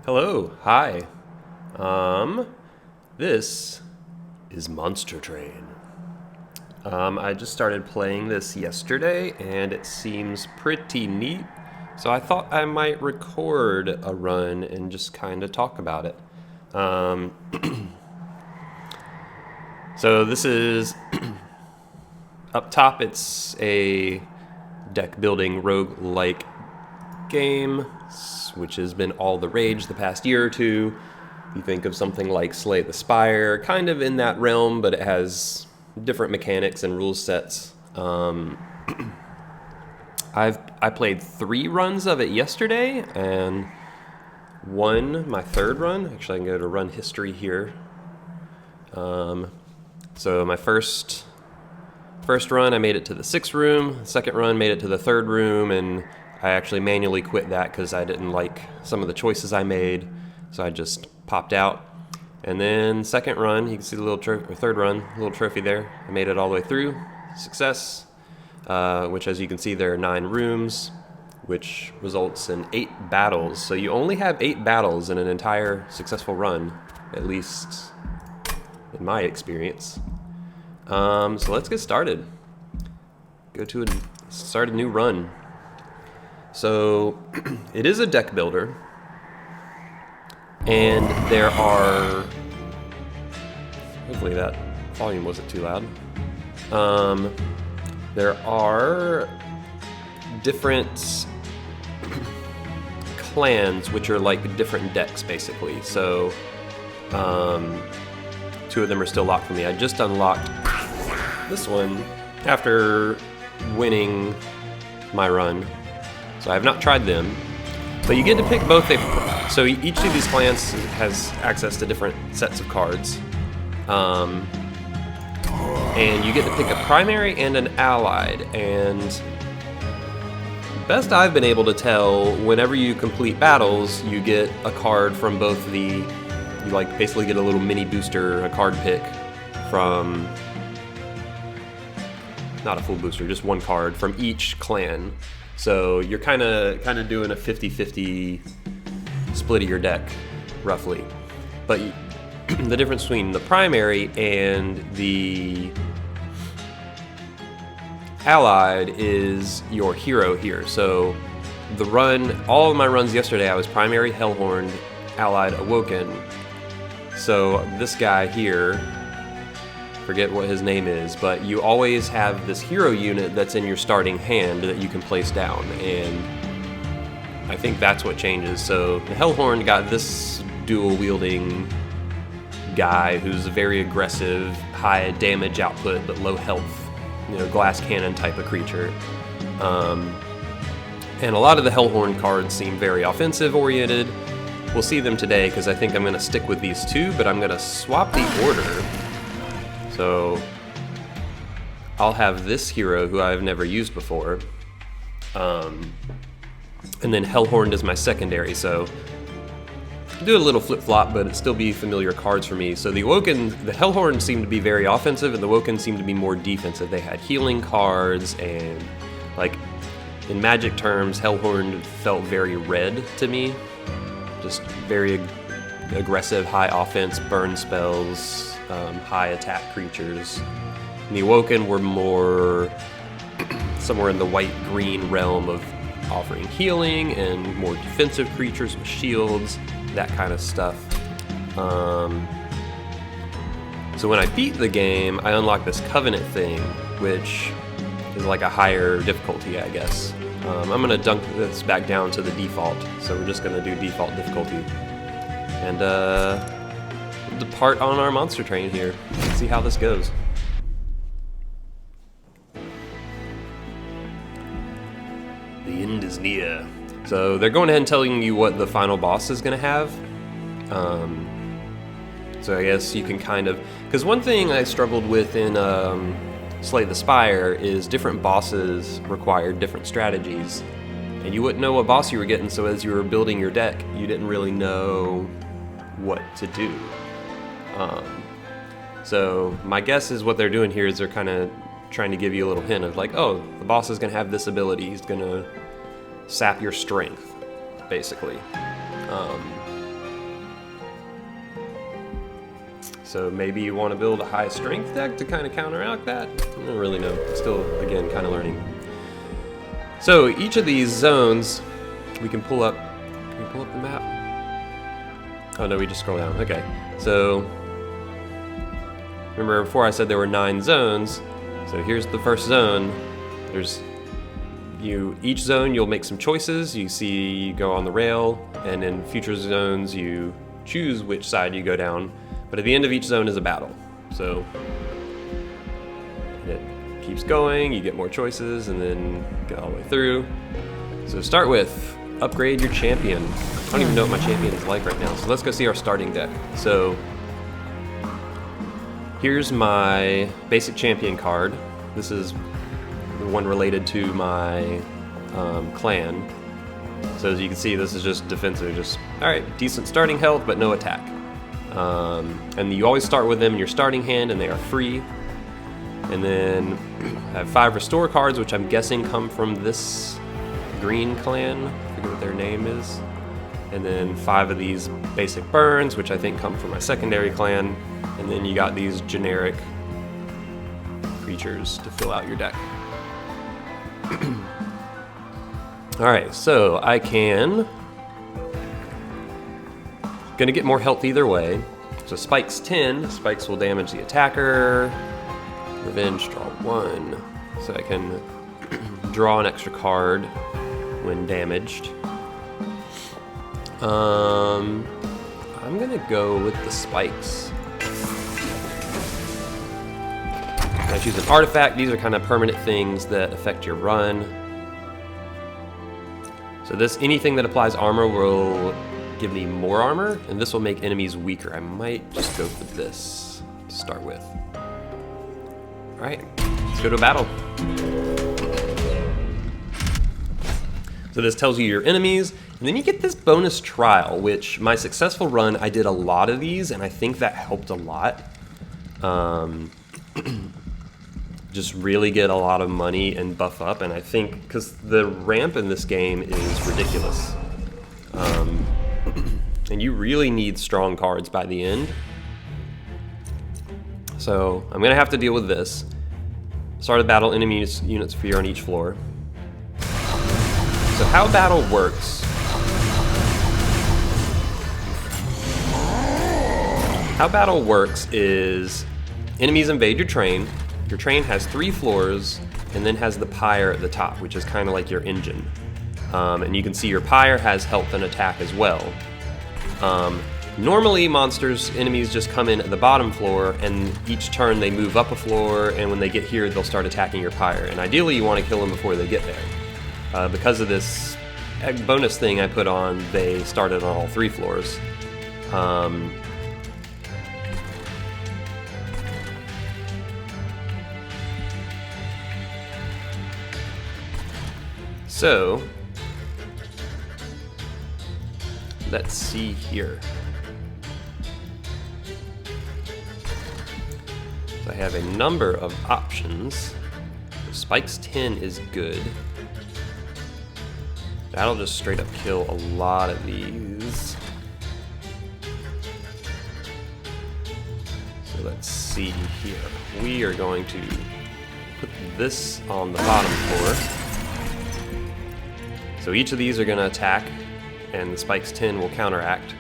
Hello, hi. This is Monster Train. I just started playing this yesterday and it seems pretty neat. So I thought I might record a run and just kind of talk about it. Um, so this is up top, it's a deck building rogue-like game, which has been all the rage the past year or two. You think of something like Slay the Spire, kind of in that realm, but it has different mechanics and rule sets. I played 3 runs of it yesterday and won my 3rd run. Actually, I can go to run history here. So my first run, I made it to the 6th room. Second run, made it to the 3rd room, and I actually manually quit that because I didn't like some of the choices I made, so I just popped out. And then second run, you can see the little third run, little trophy there. I made it all the way through, success. Which, as you can see, there are 9 rooms, which results in 8 battles. So you only have 8 battles in an entire successful run, at least in my experience. So let's get started. Start a new run. So it is a deck builder, and there are, hopefully that volume wasn't too loud. There are different clans, which are like different decks basically. So 2 of them are still locked for me. I just unlocked this one after winning my run. So I have not tried them, but you get to pick both. So each of these clans has access to different sets of cards, and you get to pick a primary and an allied. And best I've been able to tell, whenever you complete battles, you get a card from both you like basically get a little mini booster, a card pick from, not a full booster, just one card from each clan. So you're kind of doing a 50-50 split of your deck, roughly. But the difference between the primary and the allied is your hero here. So all of my runs yesterday, I was primary Hellhorn, allied Awoken. So this guy here, forget what his name is, but you always have this hero unit that's in your starting hand that you can place down, and I think that's what changes. So the Hellhorn got this dual-wielding guy who's a very aggressive, high damage output but low health, glass cannon type of creature. And a lot of the Hellhorn cards seem very offensive oriented. We'll see them today because I think I'm going to stick with these 2, but I'm going to swap the order. So I'll have this hero who I've never used before, and then Hellhorn is my secondary. So do a little flip-flop, but it still be familiar cards for me. So the Hellhorn seemed to be very offensive, and the Woken seemed to be more defensive. They had healing cards, and like in Magic terms, Hellhorn felt very red to me. Just very aggressive, high offense, burn spells, high attack creatures. And the Awoken were more somewhere in the white-green realm of offering healing and more defensive creatures with shields, that kind of stuff. So when I beat the game, I unlocked this Covenant thing, which is like a higher difficulty, I guess. I'm going to dunk this back down to the default, so we're just going to do default difficulty. And depart on our monster train here. Let's see how this goes. The end is near. So they're going ahead and telling you what the final boss is going to have. So I guess you can kind of... Because one thing I struggled with in Slay the Spire is different bosses required different strategies. And you wouldn't know what boss you were getting, so as you were building your deck, you didn't really know what to do. So my guess is what they're doing here is they're kind of trying to give you a little hint of like, oh, the boss is going to have this ability. He's going to sap your strength, basically. So maybe you want to build a high strength deck to kind of counteract that. I don't really know. Still, again, kind of learning. So each of these zones, we can pull up. Can we pull up the map? Oh no, we just scroll down. Okay. So remember before I said there were 9 zones. So here's the first zone. Each zone you'll make some choices. You see you go on the rail, and in future zones you choose which side you go down. But at the end of each zone is a battle. So it keeps going, you get more choices, and then get all the way through. So start with upgrade your champion. I don't even know what my champion is like right now. So let's go see our starting deck. So here's my basic champion card. This is the one related to my clan. So as you can see, this is just defensive. Just, all right, decent starting health, but no attack. And you always start with them in your starting hand, and they are free. And then I have 5 restore cards, which I'm guessing come from this green clan. I forget what their name is. And then 5 of these basic burns, which I think come from my secondary clan. And then you got these generic creatures to fill out your deck. Alright, so I can... Gonna get more health either way. So spikes 10, spikes will damage the attacker. Revenge, draw 1. So I can draw an extra card when damaged. I'm gonna go with the spikes. I choose an artifact. These are kind of permanent things that affect your run. So anything that applies armor will give me more armor, and this will make enemies weaker. I might just go for this to start with. All right, let's go to a battle. So this tells you your enemies, and then you get this bonus trial, which my successful run, I did a lot of these, and I think that helped a lot. Just really get a lot of money and buff up, and I think, because the ramp in this game is ridiculous. And you really need strong cards by the end. So I'm gonna have to deal with this. Start a battle, enemy units appear on each floor. So how battle works. How battle works is enemies invade your train. Your train has 3 floors and then has the pyre at the top, which is kind of like your engine. And you can see your pyre has health and attack as well. Normally enemies just come in at the bottom floor, and each turn they move up a floor, and when they get here they'll start attacking your pyre. And ideally you want to kill them before they get there. Because of this bonus thing I put on, they started on all 3 floors. So let's see here. So I have a number of options. Spikes 10 is good. That'll just straight up kill a lot of these. So let's see here. We are going to put this on the bottom floor. So each of these are going to attack, and the spikes 10 will counteract.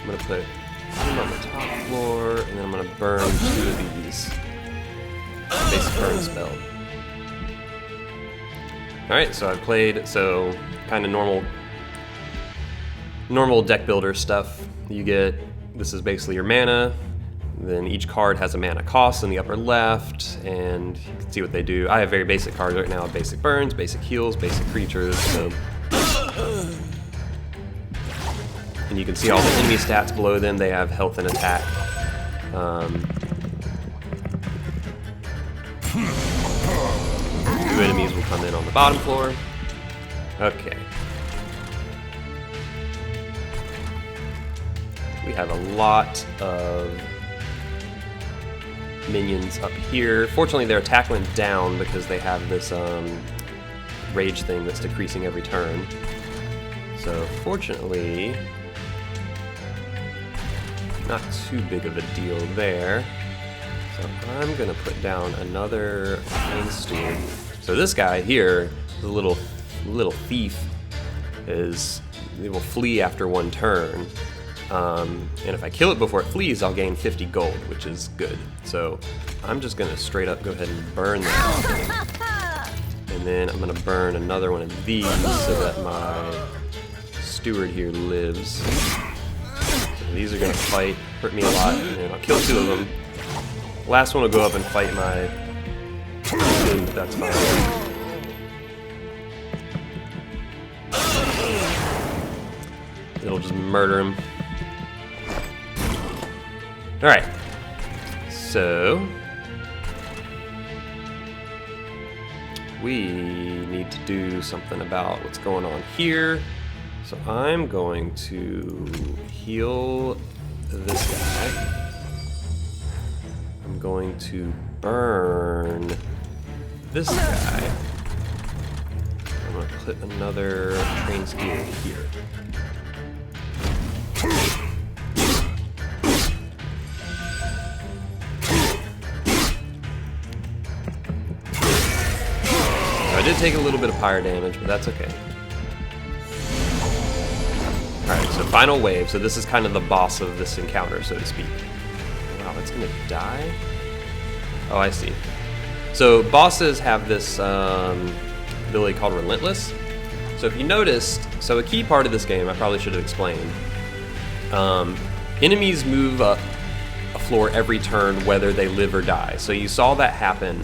I'm going to put one on the top floor, and then I'm going to burn 2 of these. Basic burn spell. Alright, so I've played, kind of normal deck builder stuff. You get, this is basically your mana. Then each card has a mana cost in the upper left, and you can see what they do. I have very basic cards right now: basic burns, basic heals, basic creatures. So, and you can see all the enemy stats below them. They have health and attack. 2 enemies will come in on the bottom floor. Okay. We have a lot of minions up here. Fortunately, their attack went down because they have this rage thing that's decreasing every turn. So fortunately, not too big of a deal there. So I'm gonna put down another train steward. So this guy here, the little thief, it will flee after one turn. And if I kill it before it flees, I'll gain 50 gold, which is good. So I'm just gonna straight up go ahead and burn that. And then I'm gonna burn another one of these so that my steward here lives. So these are gonna fight, hurt me a lot, and then I'll kill 2 of them. Last one will go up and fight my dude, that's fine. It'll just murder him. Alright, so we need to do something about what's going on here. So I'm going to heal this guy. I'm going to burn this guy. I'm going to put another train steward here. I did take a little bit of fire damage, but that's okay. Alright, so final wave. So this is kind of the boss of this encounter, so to speak. Wow, it's gonna die? Oh, I see. So bosses have this ability called Relentless. So if you noticed, so a key part of this game, I probably should have explained. Enemies move up a floor every turn, whether they live or die. So you saw that happen.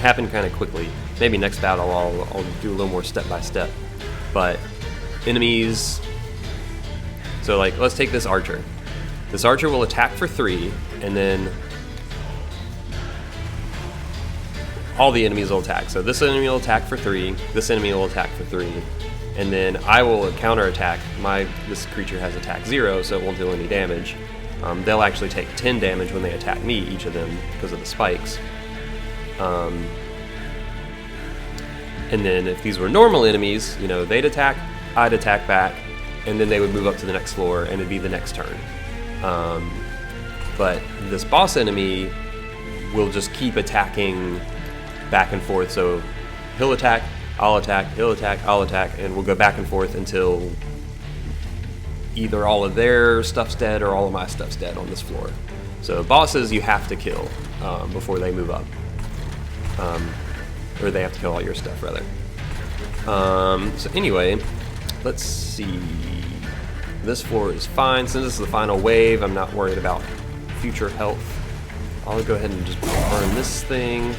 Happen kind of quickly. Maybe next battle I'll do a little more step by step. But enemies, so like let's take this archer. This archer will attack for 3, and then all the enemies will attack. So this enemy will attack for 3, this enemy will attack for 3, and then I will counterattack. This creature has attack 0, so it won't do any damage. They'll actually take 10 damage when they attack me, each of them, because of the spikes. And then if these were normal enemies, you know, they'd attack, I'd attack back, and then they would move up to the next floor, and it'd be the next turn. But this boss enemy will just keep attacking back and forth. So he'll attack, I'll attack, he'll attack, I'll attack, and we'll go back and forth until either all of their stuff's dead or all of my stuff's dead on this floor. So bosses you have to kill before they move up. Or they have to kill all your stuff, rather. So anyway, let's see. This floor is fine. Since this is the final wave, I'm not worried about future health. I'll go ahead and just burn this thing.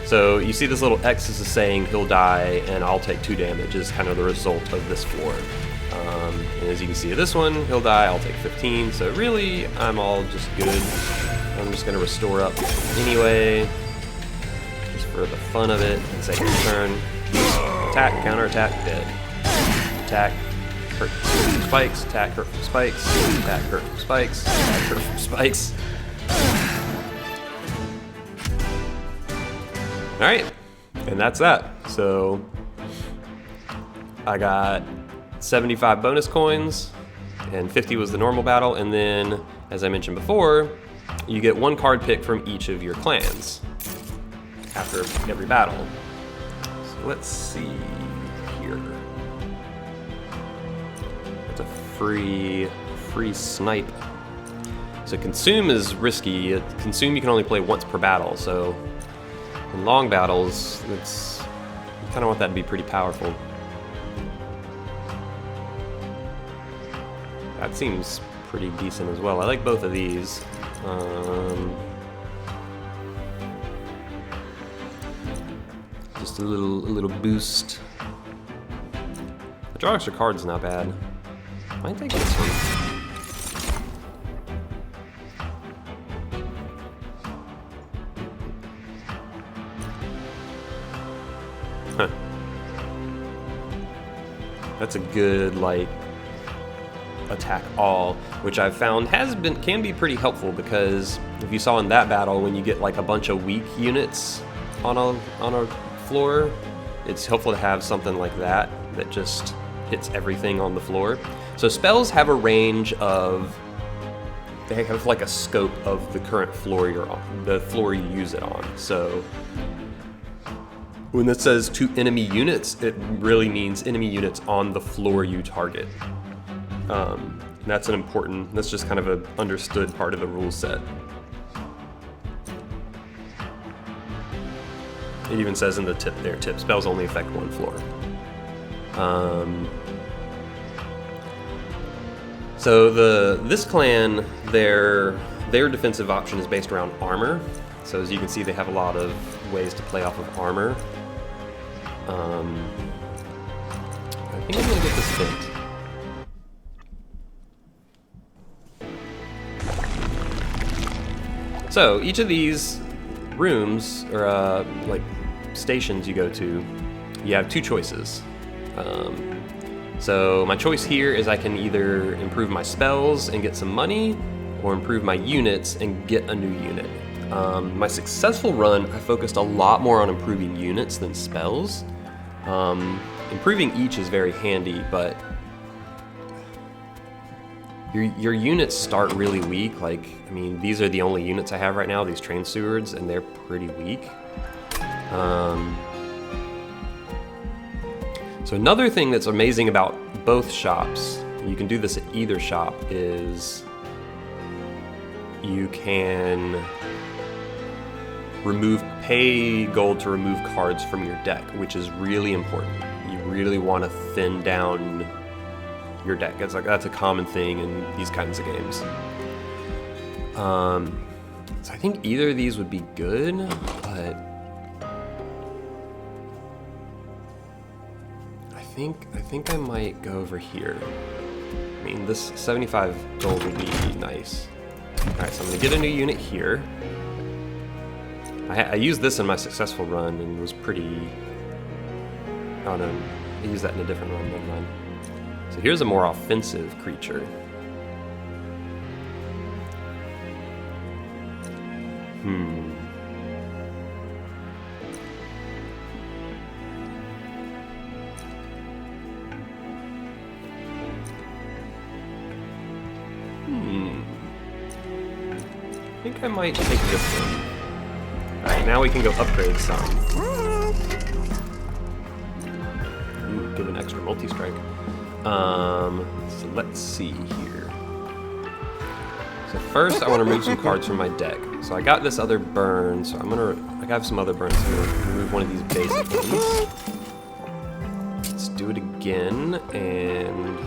So you see this little X is saying he'll die and I'll take 2 damage is kind of the result of this floor. And as you can see, this one, he'll die, I'll take 15. So really, I'm all just good. I'm just gonna restore up anyway, just for the fun of it, and second turn. Attack, counterattack, dead. Attack, hurt from spikes, attack, hurt from spikes, attack, hurt from spikes, attack, hurt from spikes. Alright, and that's that. So, I got 75 bonus coins, and 50 was the normal battle, and then, as I mentioned before, you get 1 card pick from each of your clans after every battle. So let's see here. It's a free snipe. So consume is risky. Consume you can only play once per battle, so in long battles, you kind of want that to be pretty powerful. That seems pretty decent as well. I like both of these. Just a little boost. The draw extra card's not bad. Might take this one. Huh. That's a good, like, attack all, which I've found can be pretty helpful, because if you saw in that battle, when you get like a bunch of weak units on a floor, it's helpful to have something like that just hits everything on the floor. So spells have a range of, they have like a scope of the current floor you're on, the floor you use it on. So when it says to enemy units, it really means enemy units on the floor you target. And that's that's just kind of an understood part of the rule set. It even says in the tip there, tip spells only affect one floor. So this clan, their defensive option is based around armor. So as you can see, they have a lot of ways to play off of armor. I think I'm gonna get this bit. So each of these rooms, or like stations you go to, you have two choices. So my choice here is I can either improve my spells and get some money, or improve my units and get a new unit. My successful run, I focused a lot more on improving units than spells. Improving each is very handy, but your units start really weak. Like, I mean, these are the only units I have right now, these train stewards, and they're pretty weak. So another thing that's amazing about both shops, you can do this at either shop, is you can pay gold to remove cards from your deck, which is really important. You really want to thin down your deck. It's like, that's a common thing in these kinds of games. So I think either of these would be good, but I think I might go over here. I mean, this 75 gold would be nice. All right, so I'm gonna get a new unit here. I used this in my successful run and was pretty, oh no, I used that in a different run, never mind. So here's a more offensive creature. I think I might take this one. Alright, now we can go upgrade some. Ooh, give an extra multi-strike. So let's see here. So first I want to remove some cards from my deck. So I got this other burn, so I have some other burns. I'm gonna remove one of these basic ones. Let's do it again, and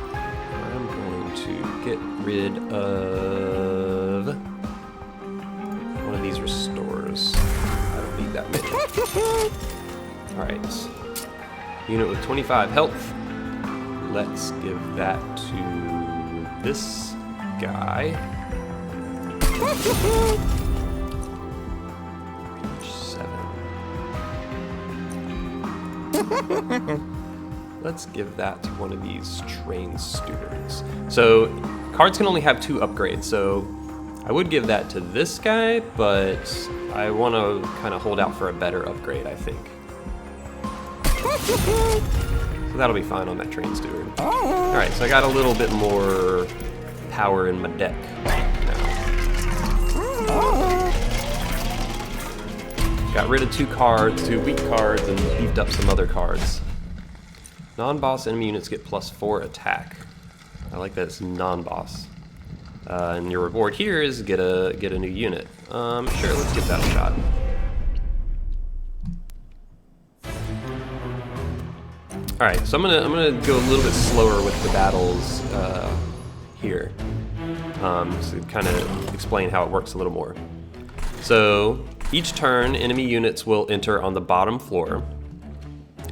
I'm going to get rid of one of these restores. I don't need that many. Alright. Unit with 25 health. Let's give that to this guy. Page 7. Let's give that to one of these train stewards. So cards can only have 2 upgrades, so I would give that to this guy, but I want to kind of hold out for a better upgrade, I think. So that'll be fine on that train steward. Alright, so I got a little bit more power in my deck now. Got rid of 2 cards, 2 weak cards, and beefed up some other cards. Non-boss enemy units get +4 attack. I like that it's non-boss. And your reward here is get a new unit. Sure, let's give that a shot. All right, so I'm gonna go a little bit slower with the battles here, to kind of explain how it works a little more. So each turn, enemy units will enter on the bottom floor,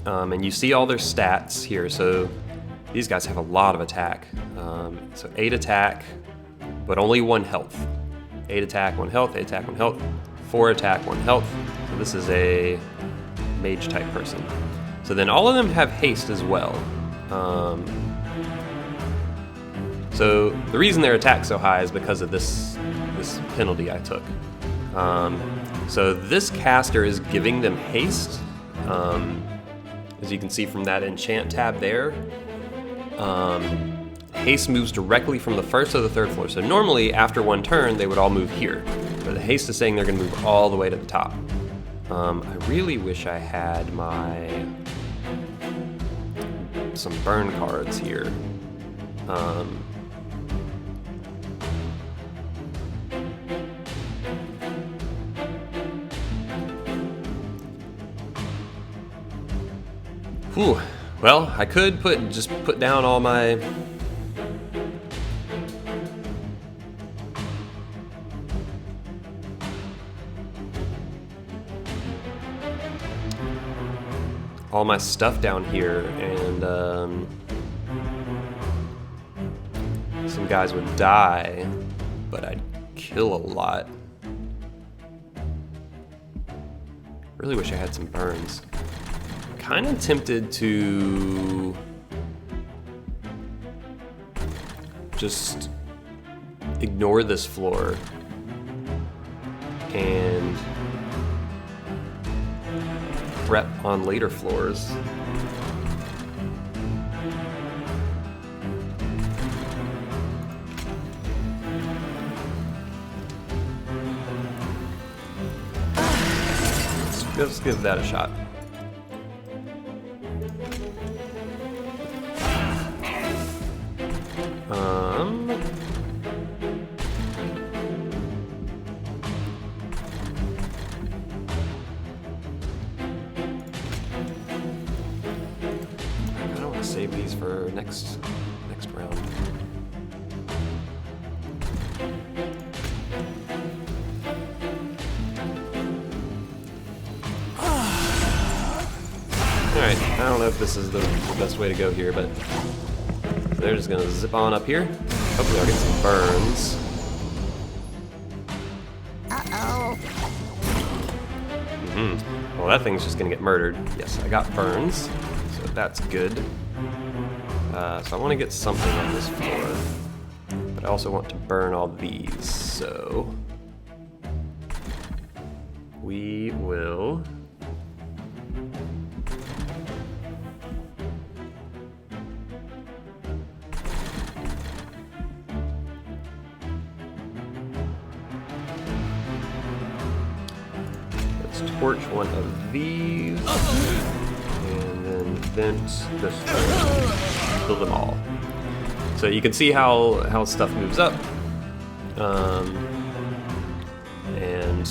and you see all their stats here. So these guys have a lot of attack. So 8 attack, but only 1 health. 8 attack, 1 health. 8 attack, 1 health. 4 attack, 1 health. So this is a mage type person. So then all of them have haste as well. So the reason their attack's so high is because of this penalty I took. So this caster is giving them haste. As you can see from that enchant tab there, haste moves directly from the first to the third floor. So normally after one turn, they would all move here. But the haste is saying they're gonna move all the way to the top. I really wish I had some burn cards here. Whew. Well, I could just put down all my stuff down here, and some guys would die, but I'd kill a lot. Really wish I had some burns. Kind of tempted to just ignore this floor and prep on later floors. Let's give that a shot. I don't want to save these for next round. Alright, I don't know if this is the best way to go here, but they're just gonna zip on up here. Hopefully I'll get some burns. Uh-oh. Well, that thing's just gonna get murdered. Yes, I got burns, so that's good. So I want to get something on this floor, but I also want to burn all these, so we will torch one of these, and then vent this one, kill them all. So you can see how stuff moves up, and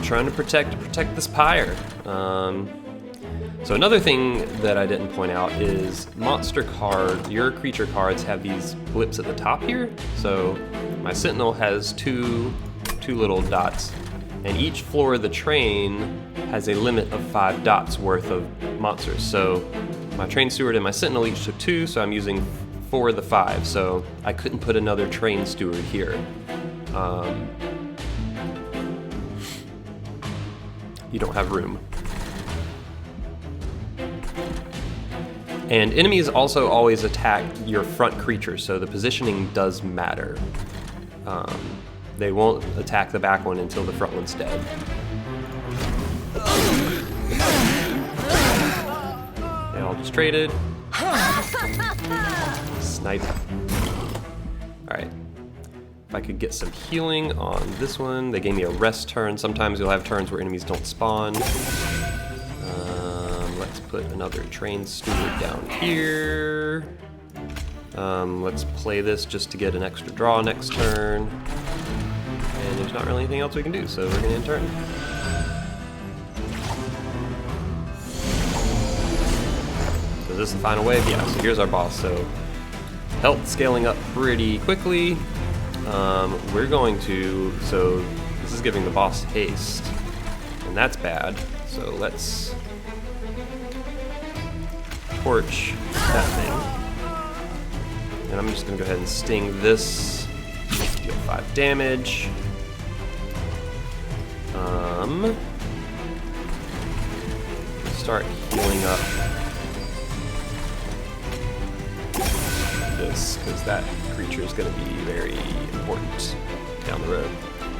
trying to protect this pyre. So another thing that I didn't point out is monster cards, your creature cards have these blips at the top here. So my Sentinel has two little dots, and each floor of the train has a limit of 5 dots worth of monsters. So my train steward and my Sentinel each took 2, so I'm using 4 of the 5. So I couldn't put another train steward here. You don't have room. And enemies also always attack your front creature, so the positioning does matter. They won't attack the back one until the front one's dead. They all just traded. Snipe. Alright. If I could get some healing on this one. They gave me a rest turn. Sometimes you'll have turns where enemies don't spawn. Let's put another train steward down here. Let's play this just to get an extra draw next turn. And there's not really anything else we can do, so we're gonna end turn. So is this the final wave? Yeah, so here's our boss. So health scaling up pretty quickly. We're going to, so this is giving the boss haste, and that's bad. So let's torch that thing. And I'm just gonna go ahead and sting this, deal 5 damage. Start healing up this, because that creature is going to be very important down the road.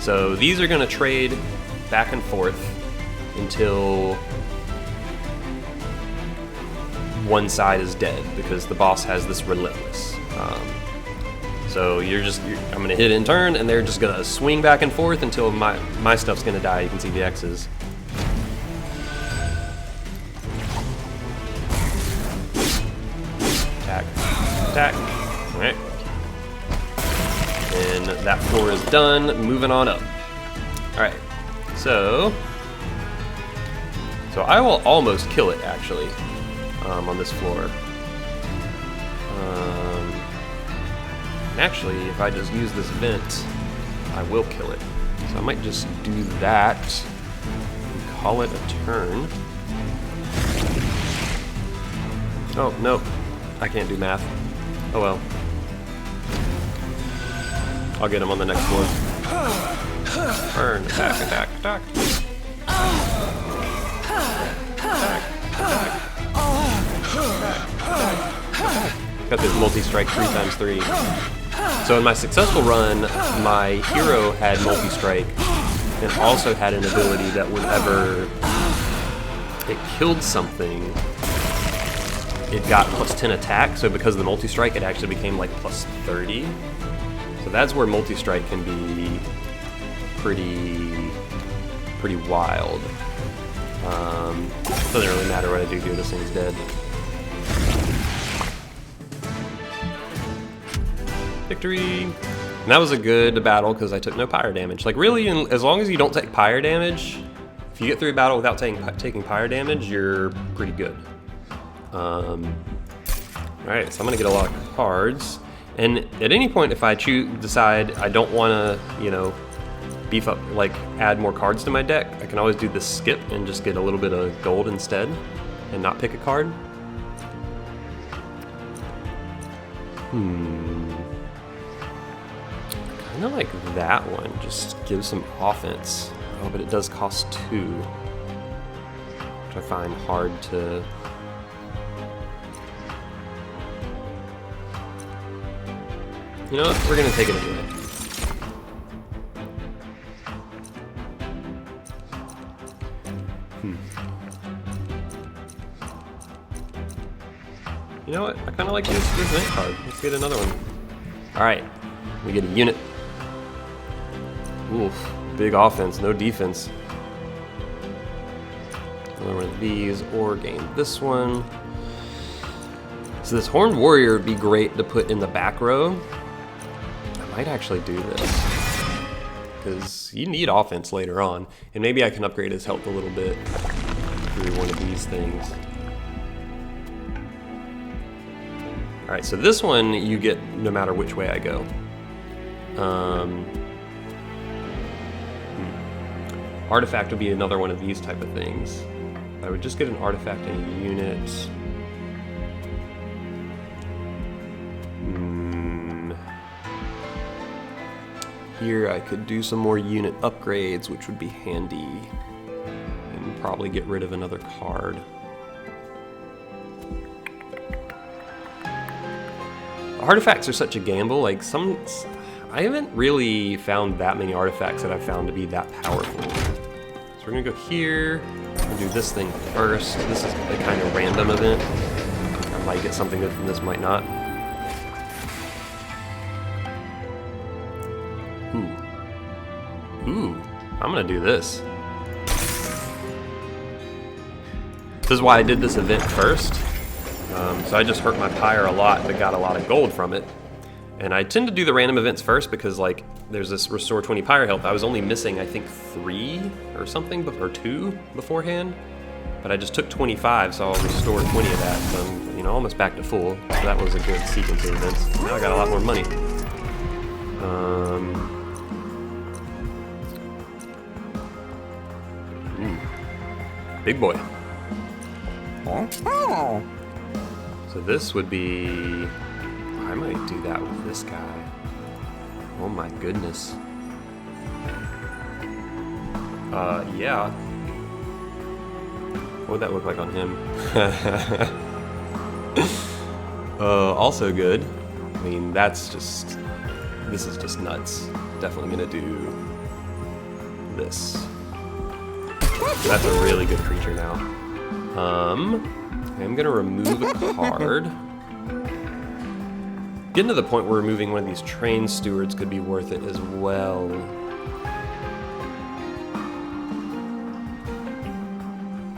So these are going to trade back and forth until one side is dead because the boss has this relentless. So I'm gonna hit in turn, and they're just gonna swing back and forth until my stuff's gonna die. You can see the X's. Attack, attack. All right. And that floor is done. Moving on up. All right. So I will almost kill it actually on this floor. Actually, if I just use this vent, I will kill it. So I might just do that and call it a turn. Oh, nope. I can't do math. Oh well. I'll get him on the next one. Turn, attack, attack, attack. Got this multi-strike 3x3. So in my successful run, my hero had multi-strike and also had an ability that whenever it killed something, it got plus 10 attack. So because of the multi-strike, it actually became like plus 30. So that's where multi-strike can be pretty wild. Doesn't really matter what I do here, this thing's dead. Victory! And that was a good battle because I took no pyre damage. Like really, as long as you don't take pyre damage, if you get through a battle without taking pyre damage, you're pretty good. Alright, so I'm gonna get a lot of cards. And at any point, if I decide I don't wanna, beef up, like add more cards to my deck, I can always do the skip and just get a little bit of gold instead and not pick a card. I kinda like that one, just give some offense. Oh, but it does cost 2, which I find hard to... You know what, we're gonna take it anyway. You know what, I kinda like this vent card. Let's get another one. Alright, we get a unit. Oof, big offense, no defense. Another one of these, or gain this one. So this Horned Warrior would be great to put in the back row. I might actually do this, because you need offense later on. And maybe I can upgrade his health a little bit through one of these things. Alright, so this one you get no matter which way I go. Artifact would be another one of these type of things. I would just get an artifact in a unit. Here I could do some more unit upgrades, which would be handy. And probably get rid of another card. Artifacts are such a gamble. Like I haven't really found that many artifacts that I've found to be that powerful. So we're gonna go here and do this thing first. This is a kind of random event. I might get something good from this, might not. Ooh, I'm gonna do this. This is why I did this event first. So I just hurt my pyre a lot, but got a lot of gold from it. And I tend to do the random events first because like there's this restore 20 pyre health. I was only missing I think 3 or something, or 2 beforehand. But I just took 25, so I'll restore 20 of that. So I'm almost back to full. So that was a good sequence of events. Now I got a lot more money. Big boy. So this would be... I might do that with this guy. Oh my goodness. Yeah. What would that look like on him? Also good. I mean, this is just nuts. Definitely gonna do this. So that's a really good creature now. I'm gonna remove a card. Getting to the point where removing one of these train stewards could be worth it as well.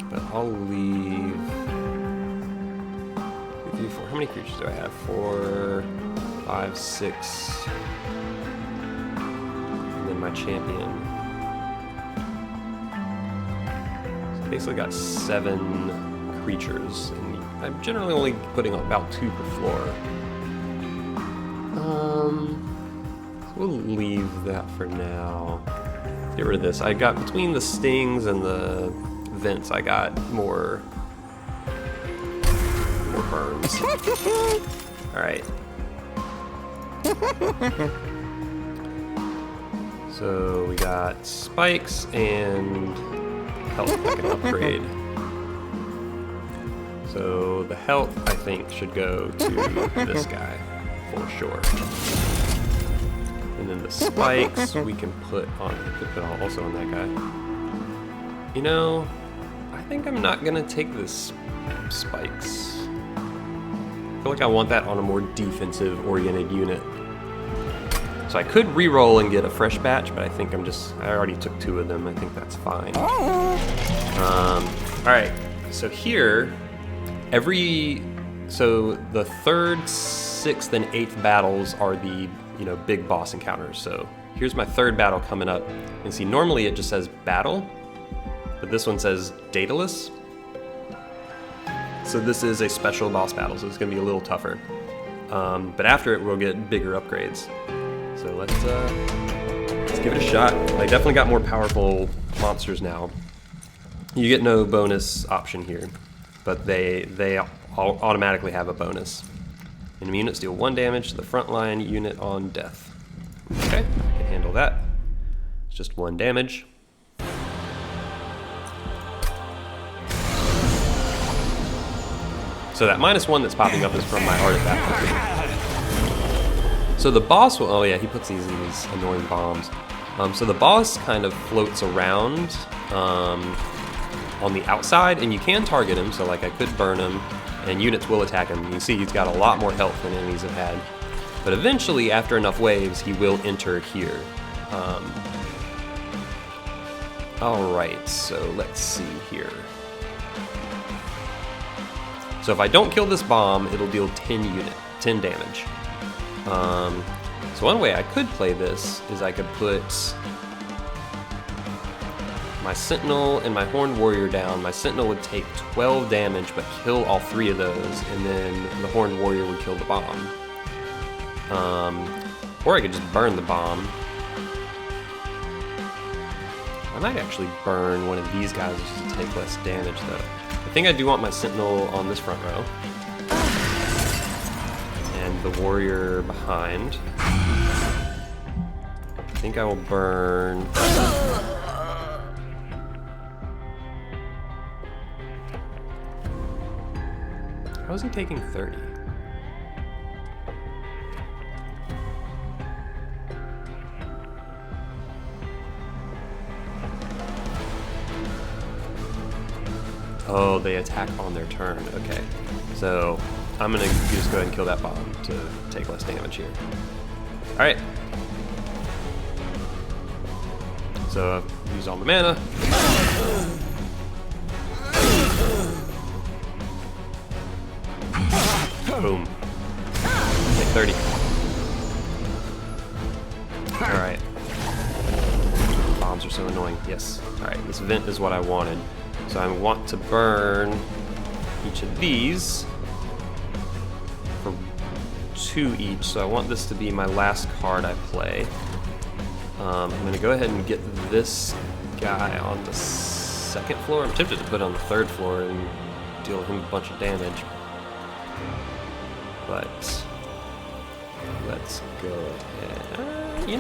But I'll leave 2, 3, 4. How many creatures do I have? 4, 5, 6. And then my champion. So basically got 7 creatures. And I'm generally only putting about 2 per floor. We'll leave that for now. Get rid of this. I got, between the stings and the vents, I got more burns. Alright. So we got spikes and health I can upgrade. So the health, I think, should go to this guy for sure. And then the spikes we can put on, also on that guy. You know, I think I'm not gonna take this spikes. I feel like I want that on a more defensive oriented unit. So I could re-roll and get a fresh batch, but I think I already took 2 of them. I think that's fine. Alright, so here, so the 3rd, 6th, and 8th battles are the, big boss encounters. So here's my 3rd battle coming up. And see, normally it just says battle, but this one says dataless. So this is a special boss battle, so it's gonna be a little tougher. But after it, we'll get bigger upgrades. So let's give it a shot. I definitely got more powerful monsters now. You get no bonus option here, but they automatically have a bonus. Enemy units deal 1 damage to the frontline unit on death. Okay, I can handle that. It's just 1 damage. So that -1 that's popping up is from my artifact. So the boss will, oh yeah, he puts these in these annoying bombs. So the boss kind of floats around on the outside, and you can target him, so like I could burn him, and units will attack him. You can see he's got a lot more health than enemies have had. But eventually, after enough waves, he will enter here. Alright, so let's see here. So if I don't kill this bomb, it'll deal 10 damage. So one way I could play this is I could put my Sentinel and my Horned Warrior down. My Sentinel would take 12 damage, but kill all 3 of those, and then the Horned Warrior would kill the bomb. Or I could just burn the bomb. I might actually burn one of these guys just to take less damage, though. I think I do want my Sentinel on this front row. And the Warrior behind. I think I will burn... How is he taking 30? Oh, they attack on their turn. Okay. So I'm gonna just go ahead and kill that bomb to take less damage here. Alright. So I've used all the mana. Boom. Take 30. Alright. Bombs are so annoying. Yes. Alright, this vent is what I wanted. So I want to burn each of these for 2 each. So I want this to be my last card I play. I'm going to go ahead and get this guy on the 2nd floor. I'm tempted to put it on the 3rd floor and deal him a bunch of damage. But let's go ahead. You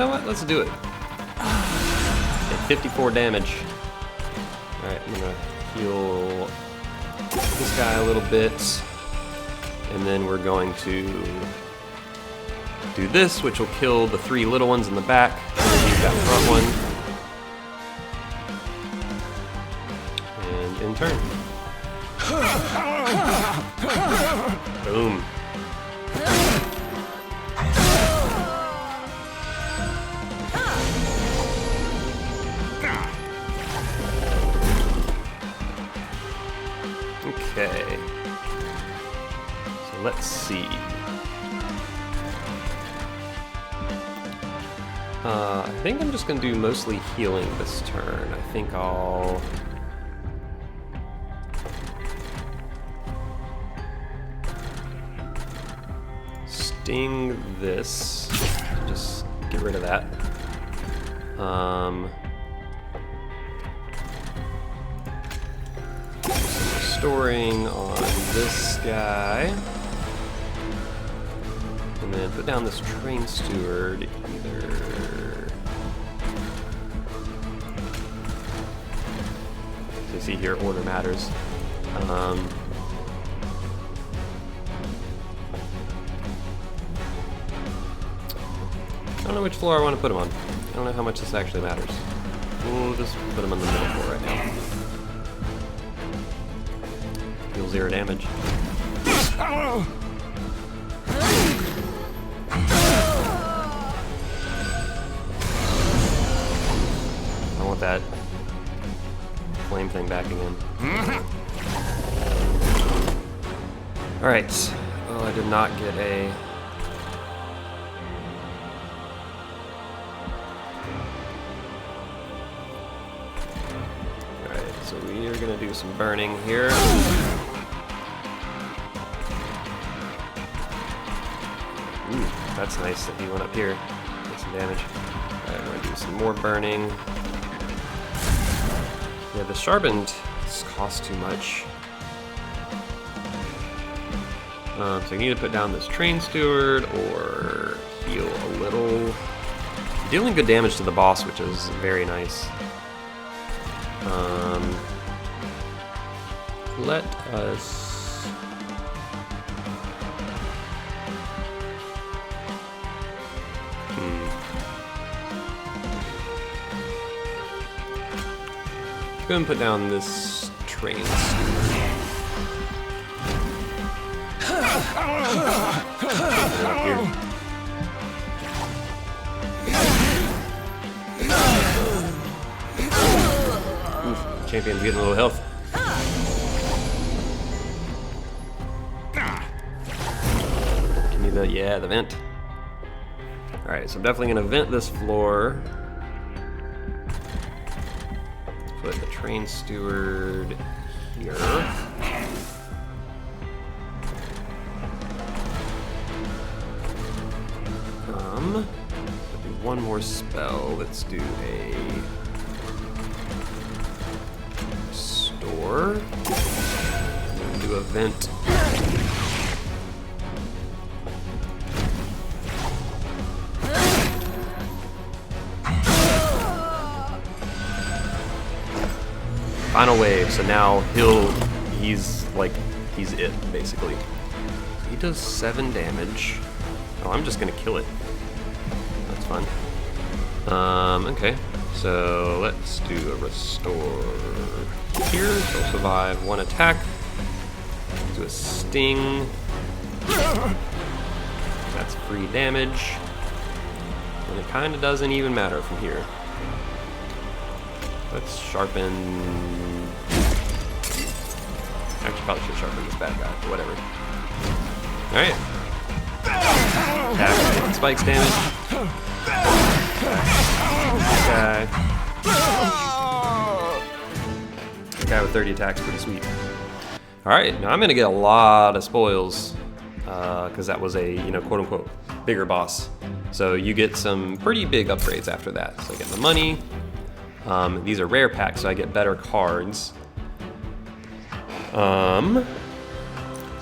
know, what? Let's do it. Hit 54 damage. Alright, I'm gonna heal this guy a little bit. And then we're going to do this, which will kill the 3 little ones in the back, and then use that front one. And in turn. Boom. Okay. So let's see. I think I'm just going to do mostly healing this turn. I think I'll... Sting this. Just get rid of that. Some restoring on this guy. And then put down this train steward either. So you see here, order matters. I don't know which floor I want to put him on. I don't know how much this actually matters. We'll just put him on the middle floor right now. Deal 0 damage. I want that flame thing back again. Alright. Oh, I did not get a... So we are going to do some burning here. Ooh, that's nice that he went up here. Get some damage. Alright, I'm going to do some more burning. Yeah, the sharpened costs too much. So I need to put down this train steward or heal a little. Dealing good damage to the boss, which is very nice. Let us... Go ahead and put down this train steward. Up here. Oof, champion's getting a little health. Give me the, yeah, the vent. Alright, so I'm definitely gonna vent this floor. Put the train steward here. I'll do one more spell. Let's do a restore. And then do a vent. Final wave, so now he's it, basically. He does 7 damage. Oh, I'm just gonna kill it. That's fun. Okay, so let's do a restore here. So I'll survive 1 attack. Do a sting. That's free damage. And it kinda doesn't even matter from here. Let's sharpen... Actually, probably should sharpen this bad guy, but whatever. Alright. Attack, spikes damage. Attack. This guy with 30 attacks, pretty sweet. Alright, now I'm gonna get a lot of spoils, because that was a, quote-unquote, bigger boss. So you get some pretty big upgrades after that. So I get the money. These are rare packs, so I get better cards.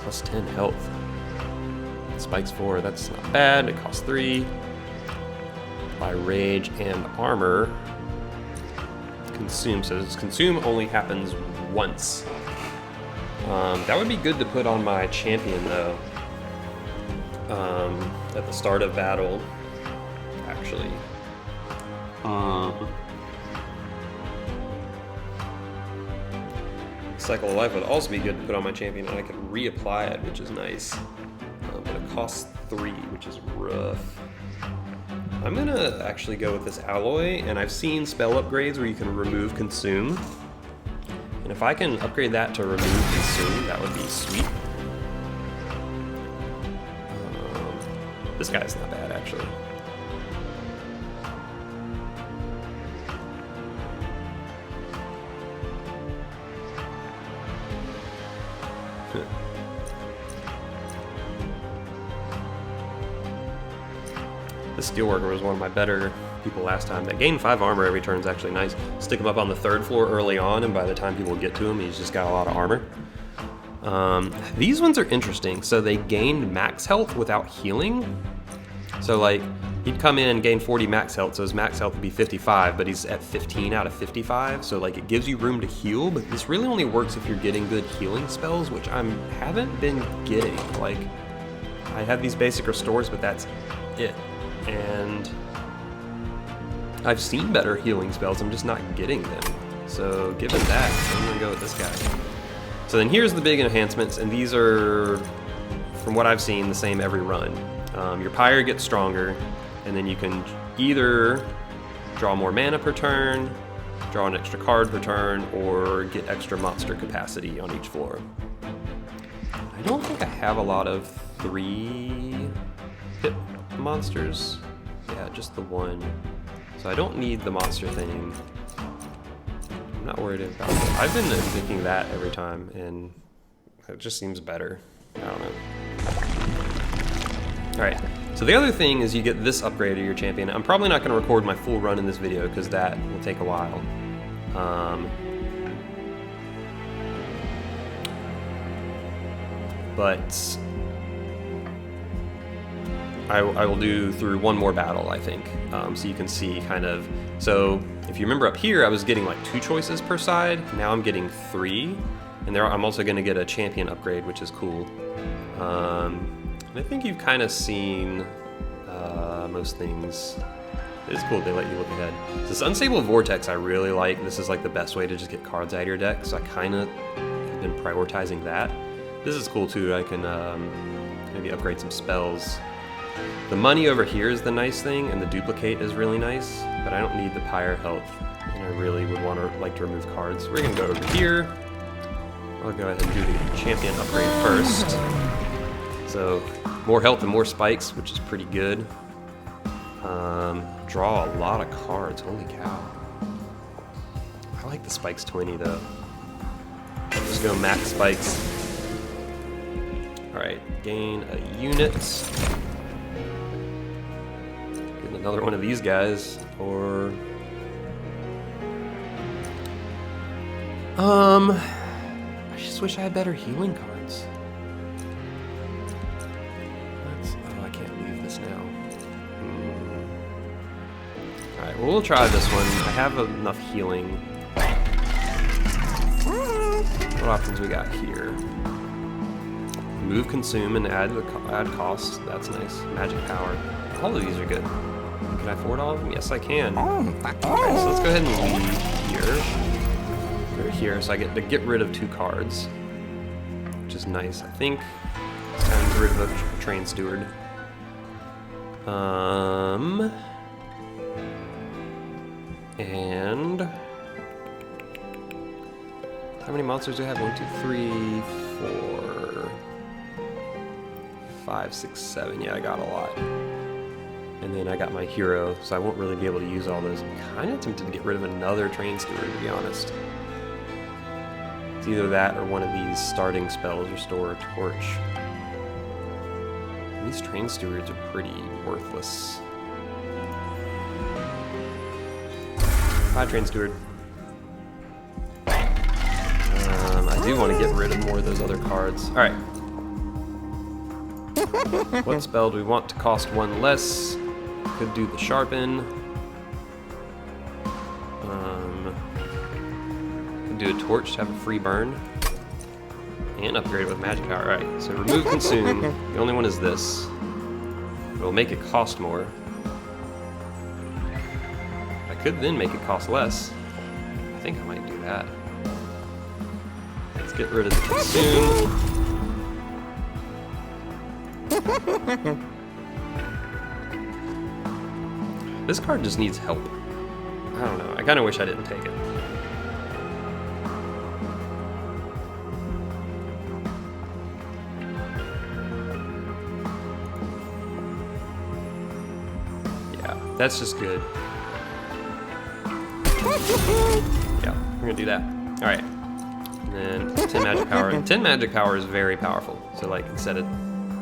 Plus 10 health. Spikes 4, that's not bad. It costs 3. By rage and armor. Consume, so this consume only happens once. That would be good to put on my champion though. at the start of battle, actually. Cycle of Life would also be good to put on my champion, and I could reapply it, which is nice. But it costs 3, which is rough. I'm gonna actually go with this alloy, and I've seen spell upgrades where you can remove consume. And if I can upgrade that to remove consume, that would be sweet. This guy's not bad, actually. The Steelworker was one of my better people last time. That gained 5 armor every turn is actually nice. Stick him up on the 3rd floor early on, and by the time people get to him, he's just got a lot of armor. These ones are interesting. So they gained max health without healing. So like, he'd come in and gain 40 max health, so his max health would be 55, but he's at 15 out of 55, so like it gives you room to heal, but this really only works if you're getting good healing spells, which I haven't been getting. Like, I have these basic restores, but that's it. And I've seen better healing spells, I'm just not getting them. So given that, I'm gonna go with this guy. So then here's the big enhancements, and these are, from what I've seen, the same every run. Your Pyre gets stronger, and then you can either draw more mana per turn, draw an extra card per turn, or get extra monster capacity on each floor. I don't think I have a lot of 3-hit monsters. Yeah, just the one. So I don't need the monster thing. I'm not worried about it. I've been picking that every time, and it just seems better. I don't know. Alright, so the other thing is you get this upgrade of your champion. I'm probably not going to record my full run in this video because that will take a while. But I will do through one more battle, I think, so you can see kind of. So if you remember up here, I was getting like 2 choices per side. Now I'm getting 3, and I'm also going to get a champion upgrade, which is cool. And I think you've kind of seen most things. It's cool they let you look ahead. This Unstable Vortex I really like. This is like the best way to just get cards out of your deck, so I kind of have been prioritizing that. This is cool too. I can maybe upgrade some spells. The money over here is the nice thing, and the duplicate is really nice, but I don't need the Pyre health, and I really would like to remove cards. We're gonna go over here. I'll go ahead and do the champion upgrade first. So more health and more spikes, which is pretty good. Draw a lot of cards, holy cow. I like the spikes 20 though. Just go max spikes. Alright, gain a unit. Get another one of these guys, or... I just wish I had better healing cards. Oh, I can't leave this now. Alright, well, we'll try this one. I have enough healing. What options we got here? Move, consume, and add cost. That's nice. Magic power. All of these are good. Can I afford all of them? Yes, I can. Okay, so let's go ahead and leave here. Over here, so I get to get rid of 2 cards, which is nice. I think it's time to get rid of a train steward. And how many monsters do I have? 1, 2, 3, 4, 5, 6, 7. Yeah, I got a lot. And then I got my hero, so I won't really be able to use all those. I'm kind of tempted to get rid of another train steward, to be honest. It's either that or one of these starting spells, restore a torch. And these train stewards are pretty worthless. Bye, train steward. I do want to get rid of more of those other cards. Alright. What spell do we want to cost 1 less? Could do the sharpen. Could do a torch to have a free burn. And upgrade it with magic power. Alright, so remove consume. The only one is this. It'll make it cost more. I could then make it cost less. I think I might do that. Let's get rid of the consume. This card just needs help. I don't know. I kind of wish I didn't take it. Yeah, that's just good. Yeah, we're gonna do that. All right. And then 10 magic power. 10 magic power is very powerful. So like instead of,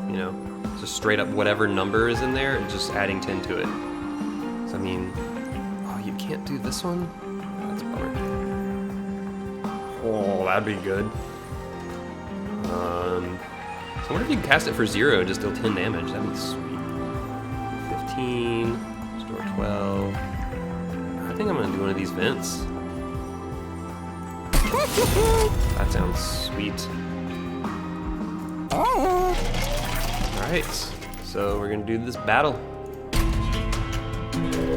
you know, just straight up whatever number is in there, just adding 10 to it. So I mean, oh, you can't do this one? Oh, that's a bummer. Oh, that'd be good. So what if you can cast it for 0, just deal 10 damage? That'd be sweet. 15, restore 12. I think I'm gonna do one of these vents. That sounds sweet. Alright, so we're gonna do this battle.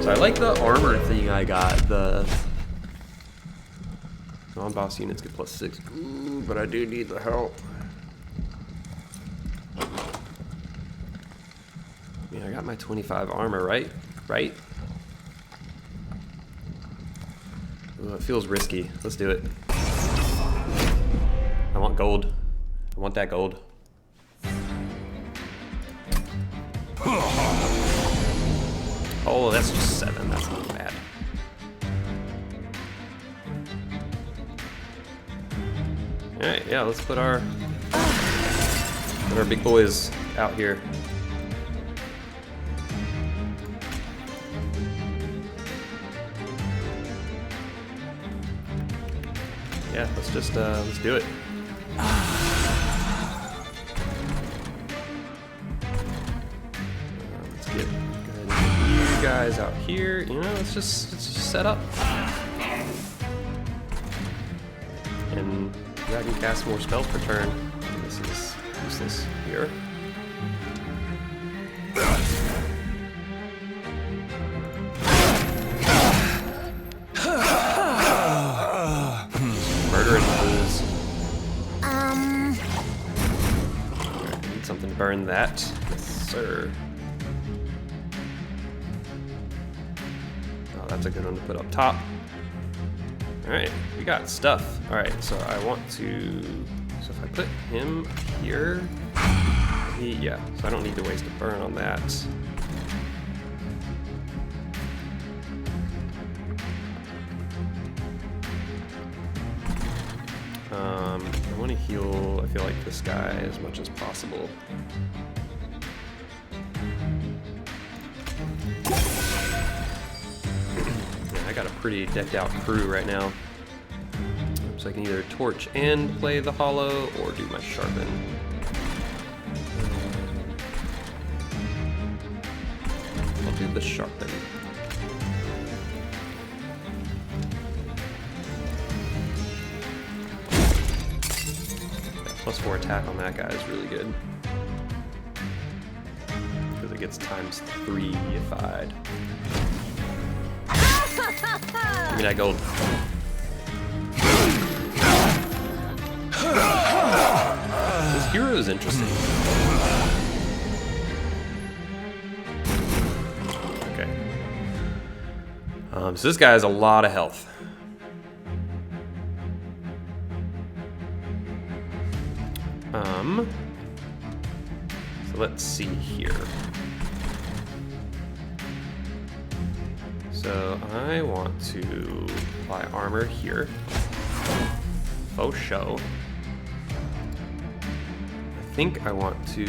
So I like the armor thing I got. The non-boss units get +6. Ooh, but I do need the help. I mean, I got my 25 armor, right? Right? Ooh, it feels risky. Let's do it. I want gold. I want that gold. Oh, that's just 7. That's not bad. All right, yeah, let's put our big boys out here. Yeah, let's just let's do it. Let's get you guys out here. You know, let's just set up. And I can cast more spells per turn. This is useless here. Murder and fools. Alright, I need something to burn that. Yes, sir. Oh, that's a good one to put up top. Alright, we got stuff. Alright, so I want to... So if I put him here... Yeah, so I don't need to waste a burn on that. I want to heal, I feel like, this guy as much as possible. I got a pretty decked out crew right now. So I can either torch and play the hollow or do my sharpen. I'll do the sharpen. That +4 attack on that guy is really good. Because it gets ×3-ified. Give me that gold. This hero is interesting. Okay. So this guy has a lot of health. So let's see here. So I want to apply armor here. Faux show. I think I want to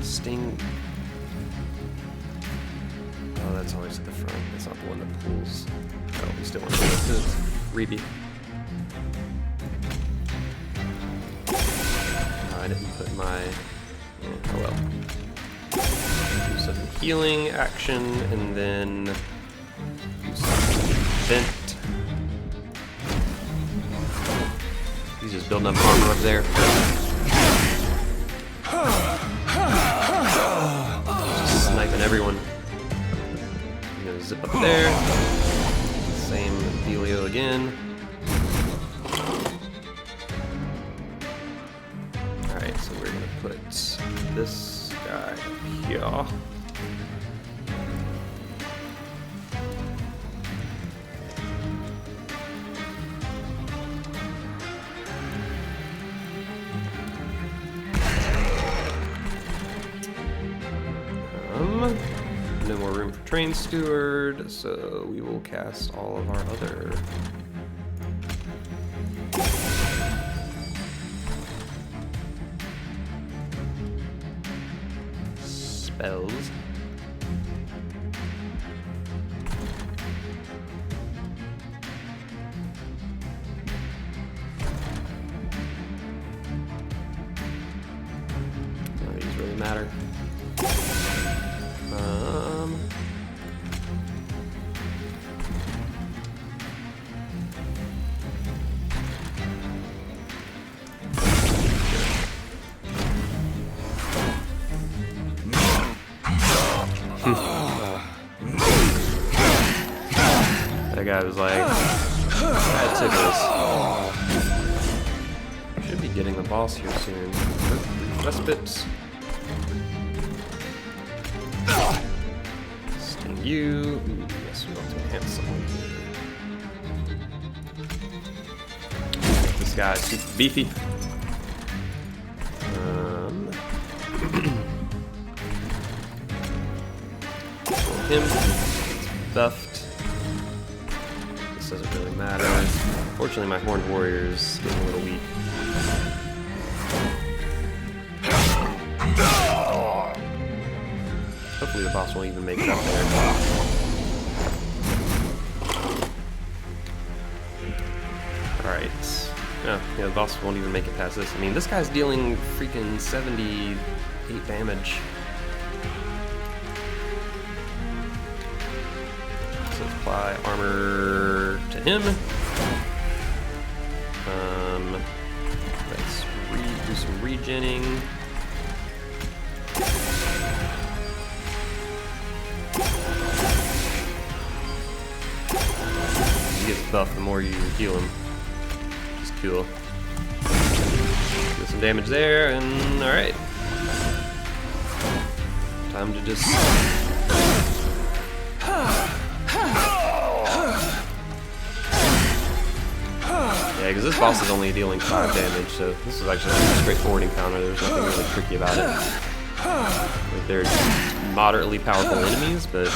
sting. Oh, that's always at the front. That's not the one that pulls. Oh, we still want to do this. Freebie. I didn't put my. Oh well. Do some healing action and then do some vent. He's just building up armor up there. Just And everyone, I'm gonna zip up there. Same dealio again. Alright, so we're gonna put this guy here. No more room for Train Steward, so we will cast all of our other spells. None of these really matter. That guy was like, that tickles. Should be getting the boss here soon. Respite. Sting you. Ooh, yes, we want to enhance someone here. This guy's super beefy. Him buffed. This doesn't really matter. Fortunately, my Horned Warrior's getting a little weak. Hopefully the boss won't even make it up there. Alright. Yeah, the boss won't even make it past this. I mean, this guy's dealing freaking 78 damage. So apply armor to him. Let's do some regenning. He gets buffed the more you heal him. Which is cool. Get some damage there, and alright. Time to just... Yeah, because this boss is only dealing 5 damage, so this is actually a straightforward encounter. There's nothing really tricky about it. Like, they're moderately powerful enemies, but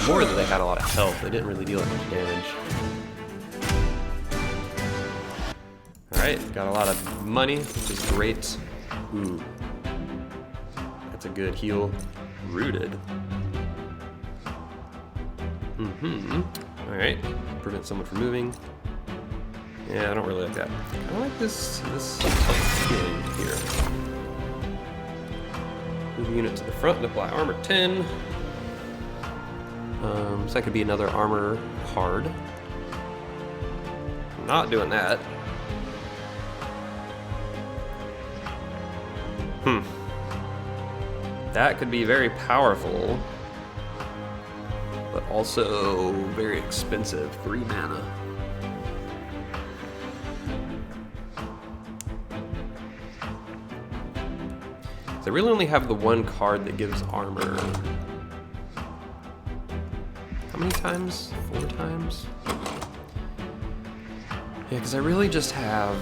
more that they had a lot of health. They didn't really deal that much damage. Alright, got a lot of money, which is great. Ooh. That's a good heal. Rooted. Alright, prevent someone from moving. Yeah, I don't really like that. I kind of like this healing here. Move a unit to the front and apply armor 10. So that could be another armor card. I'm not doing that. That could be very powerful, but also very expensive. 3 mana. So I really only have the one card that gives armor. How many times? 4 times? Yeah, because I really just have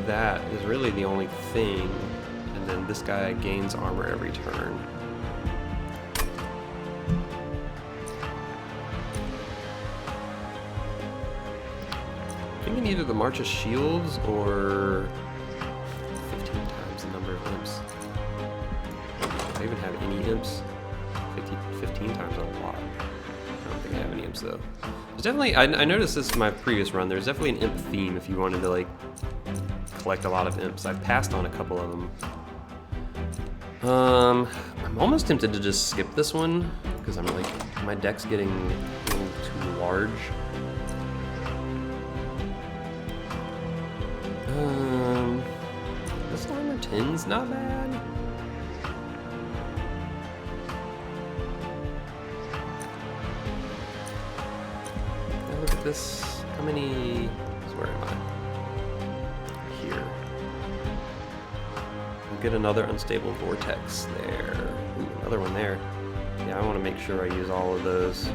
that is really the only thing, and then this guy gains armor every turn. I'm thinking either the March of Shields or 15 times the number of imps. Do I even have any imps? 15 times a lot. I don't think I have any imps though. There's definitely, I noticed this in my previous run, there's definitely an imp theme if you wanted to like collect a lot of imps. I've passed on a couple of them. I'm almost tempted to just skip this one because I'm like, my deck's getting a little too large. 10's not bad. Now look at this. How many? Where am I? Here. We'll get another unstable vortex there. Ooh, another one there. Yeah, I want to make sure I use all of those.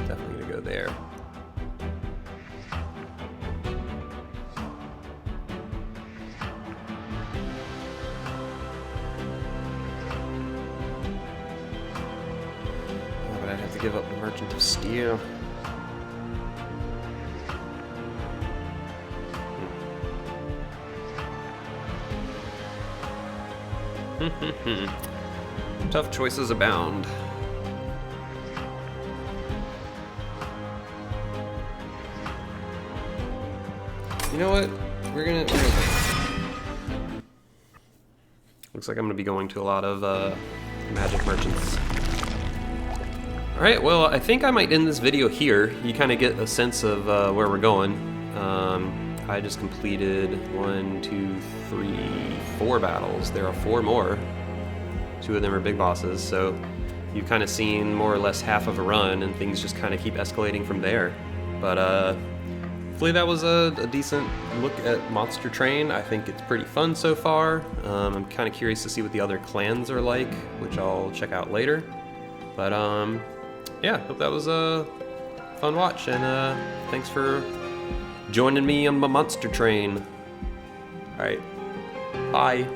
Definitely gonna go there. Oh, but I'd have to give up the Merchant of Steel. Tough choices abound. You know what? We're gonna looks like I'm gonna be going to a lot of magic merchants. Alright, well, I think I might end this video here. You kind of get a sense of where we're going. I just completed 1, 2, 3, 4 battles. There are 4 more. 2 of them are big bosses, so you've kind of seen more or less half of a run, and things just kind of keep escalating from there. But hopefully that was a decent look at Monster Train. I think it's pretty fun so far. I'm kind of curious to see what the other clans are like, which I'll check out later. But yeah, hope that was a fun watch, and thanks for joining me on my Monster Train. Alright, bye.